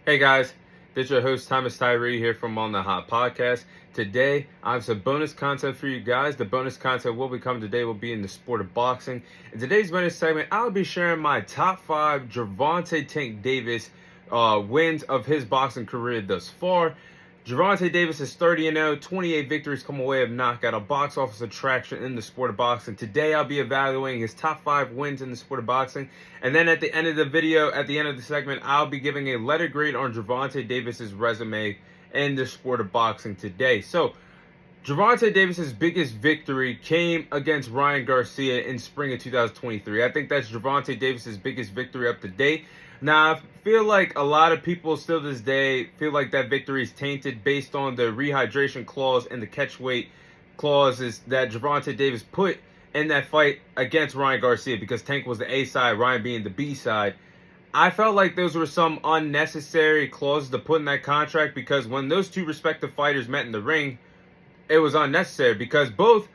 Hey guys, this is your host Thomas Tyree here from On the Hot Podcast. Today I have some bonus content for you guys. The bonus content will be coming today will be in the sport of boxing. In today's bonus segment, I'll be sharing my top 5 Gervonta Tank Davis wins of his boxing career thus far. Gervonta Davis is 30-0, 28 victories come away of knockout, a box office attraction in the sport of boxing. Today I'll be evaluating his top 5 wins in the sport of boxing. And then at the end of the video, at the end of the segment, I'll be giving a letter grade on Gervonta Davis's resume in the sport of boxing today. So, Gervonta Davis's biggest victory came against Ryan Garcia in spring of 2023. I think that's Gervonta Davis's biggest victory up to date. Now, I feel like a lot of people still to this day feel like that victory is tainted based on the rehydration clause and the catch weight clauses that Gervonta Davis put in that fight against Ryan Garcia, because Tank was the A side, Ryan being the B side. I felt like those were some unnecessary clauses to put in that contract, because when those two respective fighters met in the ring, it was unnecessary because both,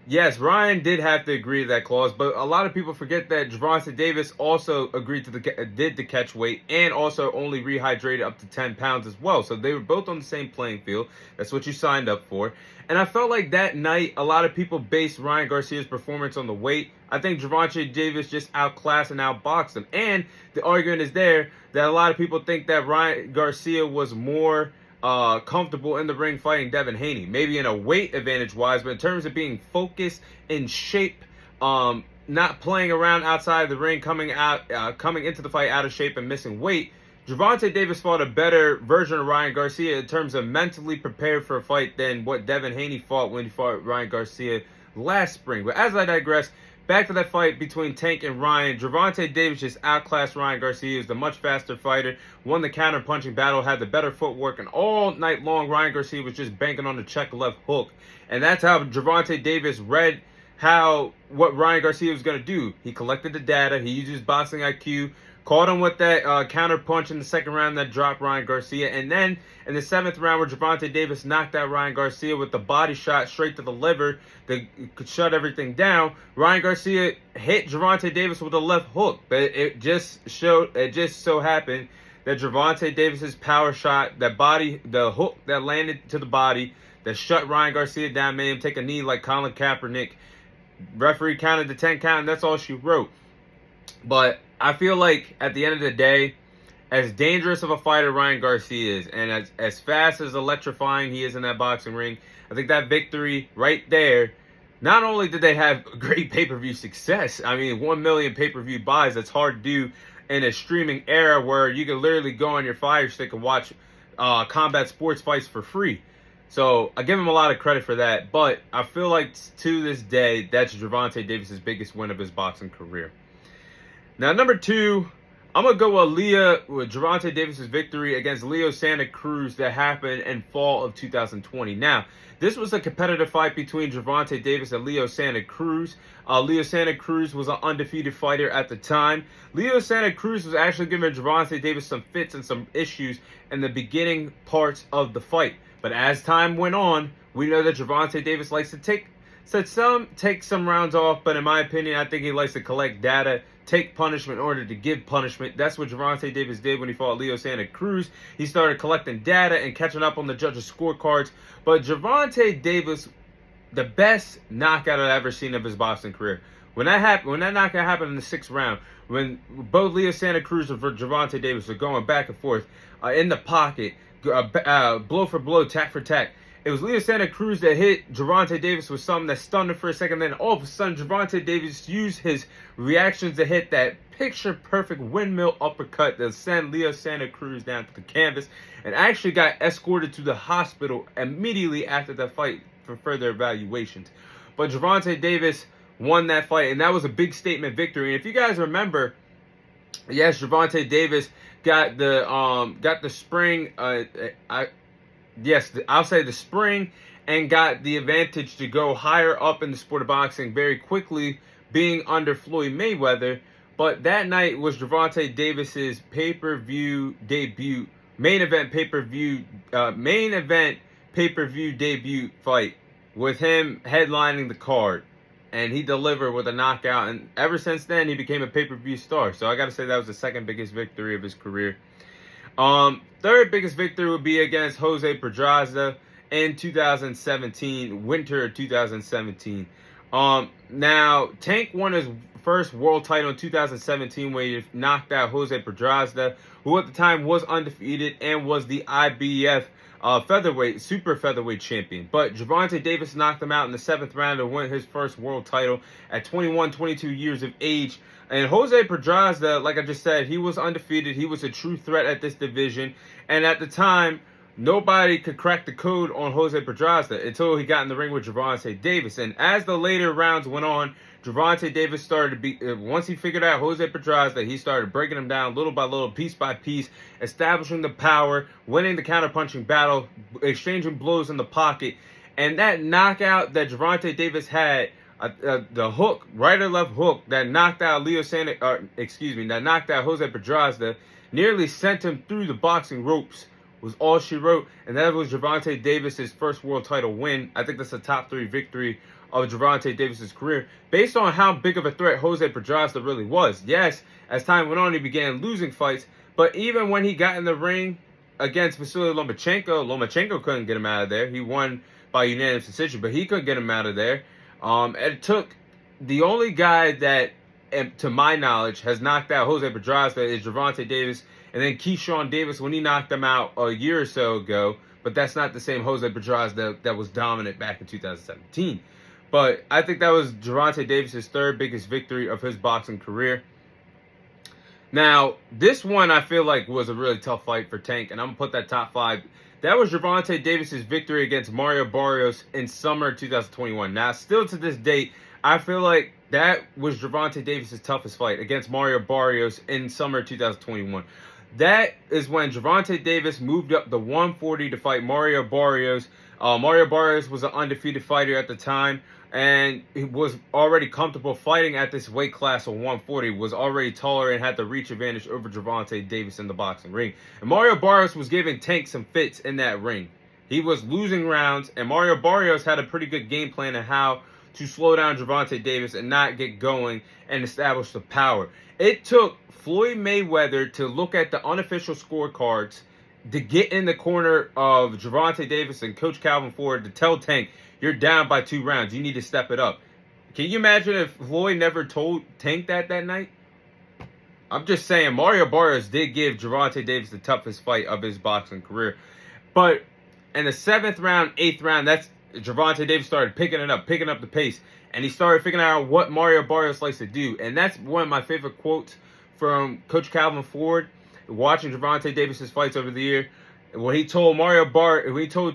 yes, Ryan did have to agree to that clause, but a lot of people forget that Gervonta Davis also agreed to did the catch weight and also only rehydrated up to 10 pounds as well. So they were both on the same playing field. That's what you signed up for. And I felt like that night, a lot of people based Ryan Garcia's performance on the weight. I think Gervonta Davis just outclassed and outboxed him. And the argument is there that a lot of people think that Ryan Garcia was more comfortable in the ring fighting Devin Haney, maybe in a weight advantage wise, but in terms of being focused, in shape, not playing around outside of the ring, coming into the fight out of shape and missing weight, Gervonta Davis fought a better version of Ryan Garcia in terms of mentally prepared for a fight than what Devin Haney fought when he fought Ryan Garcia last spring. But as I digress, back to that fight between Tank and Ryan, Gervonta Davis just outclassed Ryan Garcia. He was the much faster fighter, won the counter-punching battle, had the better footwork, and all night long, Ryan Garcia was just banking on the check left hook. And that's how Gervonta Davis read what Ryan Garcia was going to do. He collected the data, he used his boxing IQ, caught him with that counter punch in the second round that dropped Ryan Garcia. And then in the 7th round, where Gervonta Davis knocked out Ryan Garcia with the body shot straight to the liver that could shut everything down, Ryan Garcia hit Gervonta Davis with a left hook. But it just so happened that Gervonta Davis's power shot, the hook that landed to the body, that shut Ryan Garcia down, made him take a knee like Colin Kaepernick. Referee counted the 10 count, and that's all she wrote. But I feel like at the end of the day, as dangerous of a fighter Ryan Garcia is, and as fast as electrifying he is in that boxing ring, I think that victory right there, not only did they have great pay-per-view success, I mean, 1 million pay-per-view buys, that's hard to do in a streaming era where you can literally go on your Fire Stick and watch combat sports fights for free. So I give him a lot of credit for that, but I feel like to this day, that's Gervonta Davis's biggest win of his boxing career. Now, number 2, I'm going to go with Gervonta Davis's victory against Leo Santa Cruz that happened in fall of 2020. Now, this was a competitive fight between Gervonta Davis and Leo Santa Cruz. Leo Santa Cruz was an undefeated fighter at the time. Leo Santa Cruz was actually giving Gervonta Davis some fits and some issues in the beginning parts of the fight. But as time went on, we know that Gervonta Davis likes to take some rounds off, but in my opinion, I think he likes to collect data, take punishment in order to give punishment. That's what Gervonta Davis did when he fought Leo Santa Cruz. He started collecting data and catching up on the judges' scorecards. But Gervonta Davis, the best knockout I've ever seen of his boxing career. When that knockout happened in the 6th round, when both Leo Santa Cruz and Gervonta Davis were going back and forth in the pocket, blow for blow, tack for tack. It was Leo Santa Cruz that hit Gervonta Davis with something that stunned him for a second. Then all of a sudden, Gervonta Davis used his reactions to hit that picture-perfect windmill uppercut that sent Leo Santa Cruz down to the canvas and actually got escorted to the hospital immediately after that fight for further evaluations. But Gervonta Davis won that fight, and that was a big statement victory. And if you guys remember, yes, Gervonta Davis got the spring. I'll say the spring, and got the advantage to go higher up in the sport of boxing very quickly, being under Floyd Mayweather. But that night was Gervonta Davis's pay-per-view debut, main event pay-per-view debut fight, with him headlining the card. And he delivered with a knockout, and ever since then he became a pay-per-view star. So I gotta say that was the second biggest victory of his career. Third biggest victory would be against Jose Pedraza in 2017, winter of 2017. Now Tank won his first world title in 2017 when he knocked out Jose Pedraza, who at the time was undefeated and was the IBF super featherweight champion. But Gervonta Davis knocked him out in the 7th round to win his first world title at 22 years of age. And Jose Pedraza, like I just said, he was undefeated. He was a true threat at this division. And at the time, nobody could crack the code on Jose Pedraza until he got in the ring with Gervonta Davis. And as the later rounds went on, Gervonta Davis started to be, once he figured out Jose Pedraza, he started breaking him down little by little, piece by piece, establishing the power, winning the counterpunching battle, exchanging blows in the pocket. And that knockout that Gervonta Davis had, the hook, right or left hook that knocked out that knocked out Jose Pedraza, nearly sent him through the boxing ropes, was all she wrote. And that was Gervonta Davis's first world title win. I think that's a top 3 victory of Gervonta Davis's career, based on how big of a threat Jose Pedraza really was. Yes, as time went on, he began losing fights, but even when he got in the ring against Vasily Lomachenko couldn't get him out of there. He won by unanimous decision, but he couldn't get him out of there. It took the only guy that, to my knowledge, has knocked out Jose Pedraza is Gervonta Davis, and then Keyshawn Davis when he knocked him out a year or so ago. But that's not the same Jose Pedraza that was dominant back in 2017. But I think that was Gervonta Davis's third biggest victory of his boxing career. Now, this one I feel like was a really tough fight for Tank, and I'm going to put that top 5. That was Gervonta Davis's victory against Mario Barrios in summer 2021. Now, still to this date, I feel like that was Gervonta Davis's toughest fight against Mario Barrios in summer 2021. That is when Gervonta Davis moved up to 140 to fight Mario Barrios. Mario Barrios was an undefeated fighter at the time, and he was already comfortable fighting at this weight class of 140, was already taller and had the reach advantage over Gervonta Davis in the boxing ring. And Mario Barrios was giving Tank some fits in that ring. He was losing rounds, and Mario Barrios had a pretty good game plan of how to slow down Gervonta Davis and not get going and establish the power. It took Floyd Mayweather to look at the unofficial scorecards to get in the corner of Gervonta Davis and Coach Calvin Ford to tell Tank, you're down by 2 rounds. You need to step it up. Can you imagine if Floyd never told Tank that night? I'm just saying, Mario Barrios did give Gervonta Davis the toughest fight of his boxing career. But in the 7th round, 8th round, that's Gervonta Davis started picking up the pace. And he started figuring out what Mario Barrios likes to do. And that's one of my favorite quotes from Coach Calvin Ford, watching Gervonta Davis's fights over the year. When he told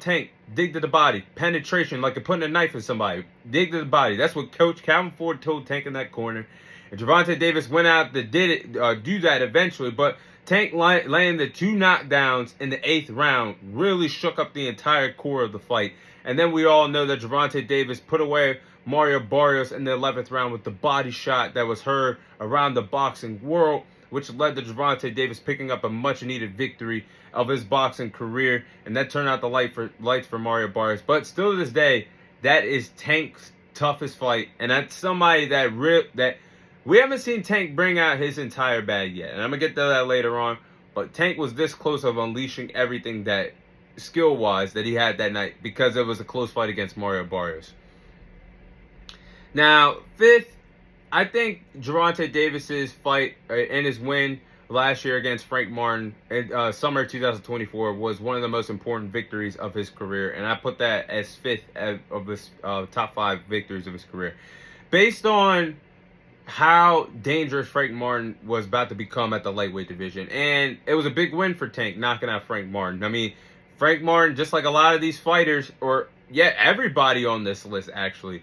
Tank, dig to the body, penetration, like putting a knife in somebody, dig to the body. That's what Coach Calvin Ford told Tank in that corner. And Gervonta Davis went out to do that eventually, but Tank laying the 2 knockdowns in the 8th round really shook up the entire core of the fight. And then we all know that Gervonta Davis put away Mario Barrios in the 11th round with the body shot that was heard around the boxing world, which led to Gervonta Davis picking up a much-needed victory of his boxing career, and that turned out the lights for Mario Barrios. But still to this day, that is Tank's toughest fight, and that's somebody that we haven't seen Tank bring out his entire bag yet, and I'm going to get to that later on, but Tank was this close of unleashing everything that skill-wise that he had that night because it was a close fight against Mario Barrios. Now, 5th, I think Gervonta Davis's fight and his win last year against Frank Martin in summer 2024 was one of the most important victories of his career, and I put that as 5th of his top 5 victories of his career. Based on how dangerous Frank Martin was about to become at the lightweight division, and it was a big win for Tank knocking out Frank Martin. I mean, Frank Martin, just like a lot of these fighters, everybody on this list actually,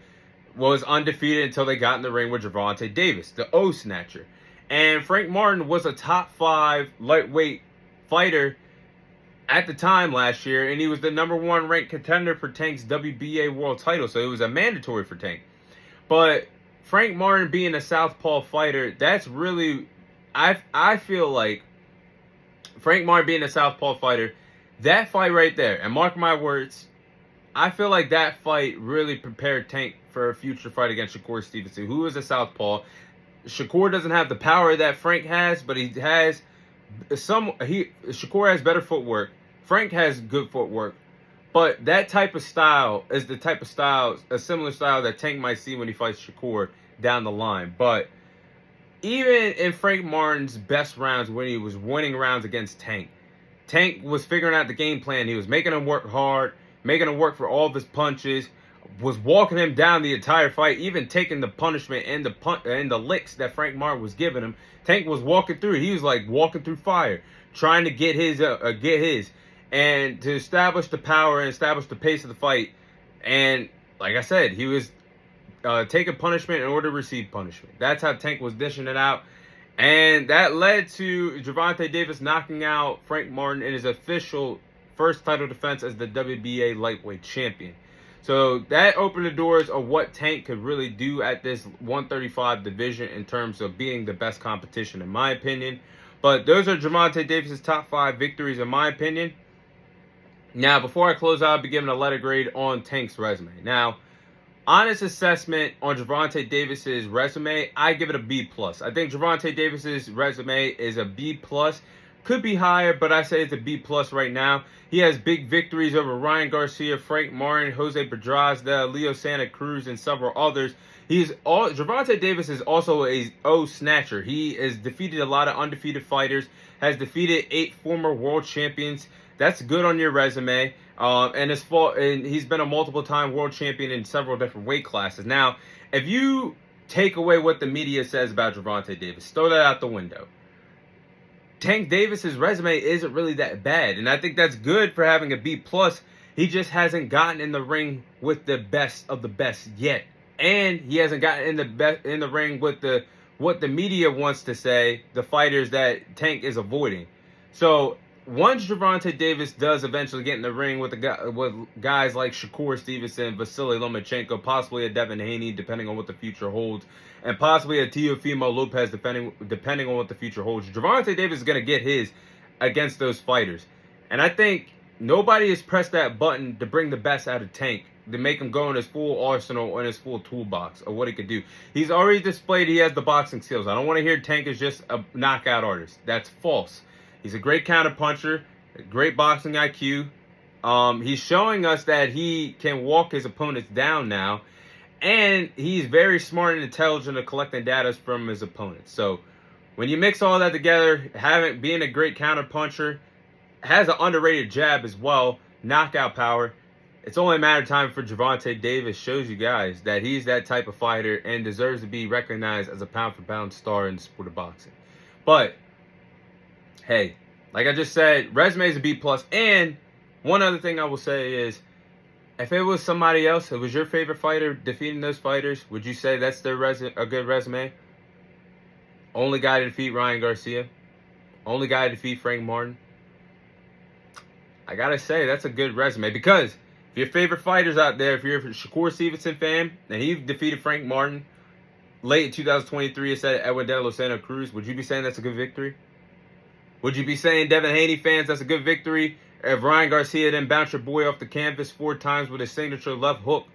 was undefeated until they got in the ring with Gervonta Davis, the O-Snatcher. And Frank Martin was a top 5 lightweight fighter at the time last year, and he was the number 1 ranked contender for Tank's WBA world title, so it was a mandatory for Tank. But Frank Martin being a southpaw fighter, that's really, I feel like Frank Martin being a southpaw fighter, that fight right there, and mark my words, I feel like that fight really prepared Tank for a future fight against Shakur Stevenson, who is a southpaw. Shakur doesn't have the power that Frank has, but he has Shakur has better footwork. Frank has good footwork. But that type of style is the type of style, a similar style that Tank might see when he fights Shakur down the line. But even in Frank Martin's best rounds, when he was winning rounds against Tank, Tank was figuring out the game plan. He was making him work hard, making him work for all of his punches, was walking him down the entire fight, even taking the punishment and the licks that Frank Martin was giving him. Tank was walking through. He was like walking through fire, trying to get his. And to establish the power and establish the pace of the fight. And like I said, he was taking punishment in order to receive punishment. That's how Tank was dishing it out. And that led to Gervonta Davis knocking out Frank Martin in his official first title defense as the WBA lightweight champion. So that opened the doors of what Tank could really do at this 135 division in terms of being the best competition, in my opinion. But those are Gervonta Davis's top 5 victories, in my opinion. Now, before I close out, I'll be giving a letter grade on Tank's resume. Now, honest assessment on Gervonta Davis's resume, I give it a B+. I think Gervonta Davis's resume is a B+. Could be higher, but I say it's a B+ right now. He has big victories over Ryan Garcia, Frank Martin, Jose Pedraza, Leo Santa Cruz, and several others. Gervonta Davis is also a snatcher. He has defeated a lot of undefeated fighters, has defeated 8 former world champions. That's good on your resume. And he's been a multiple-time world champion in several different weight classes. Now, if you take away what the media says about Gervonta Davis, throw that out the window. Tank Davis's resume isn't really that bad, and I think that's good for having a B+. He just hasn't gotten in the ring with the best of the best yet, and he hasn't gotten in the ring with what the media wants to say, the fighters that Tank is avoiding. So once Gervonta Davis does eventually get in the ring with guys like Shakur Stevenson, Vasily Lomachenko, possibly a Devin Haney, depending on what the future holds, and possibly a Teofimo Lopez, depending on what the future holds, Gervonta Davis is going to get his against those fighters. And I think nobody has pressed that button to bring the best out of Tank, to make him go in his full arsenal and his full toolbox of what he could do. He's already displayed he has the boxing skills. I don't want to hear Tank is just a knockout artist. That's false. He's a great counterpuncher, a great boxing IQ. He's showing us that he can walk his opponents down now. And he's very smart and intelligent at collecting data from his opponents. So when you mix all that together, being a great counterpuncher, has an underrated jab as well, knockout power, it's only a matter of time for Gervonta Davis shows you guys that he's that type of fighter and deserves to be recognized as a pound-for-pound star in the sport of boxing. But hey, like I just said, resume is a B+. And one other thing I will say is, if it was somebody else, it was your favorite fighter defeating those fighters, would you say that's a good resume? Only guy to defeat Ryan Garcia? Only guy to defeat Frank Martin? I gotta say, that's a good resume. Because if your favorite fighters out there, if you're a Shakur Stevenson fan, and he defeated Frank Martin late in 2023 instead of Edwin De Los Santa Cruz, would you be saying that's a good victory? Would you be saying, Devin Haney fans, that's a good victory? If Ryan Garcia then bounced your boy off the canvas 4 times with his signature left hook?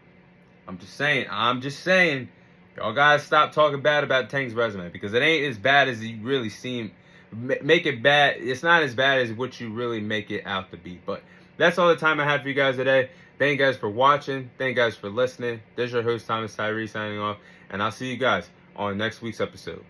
I'm just saying. Y'all guys stop talking bad about Tank's resume, because it ain't as bad as you really seem. Make it bad. It's not as bad as what you really make it out to be. But that's all the time I have for you guys today. Thank you guys for watching. Thank you guys for listening. This is your host, Thomas Tyree, signing off. And I'll see you guys on next week's episode.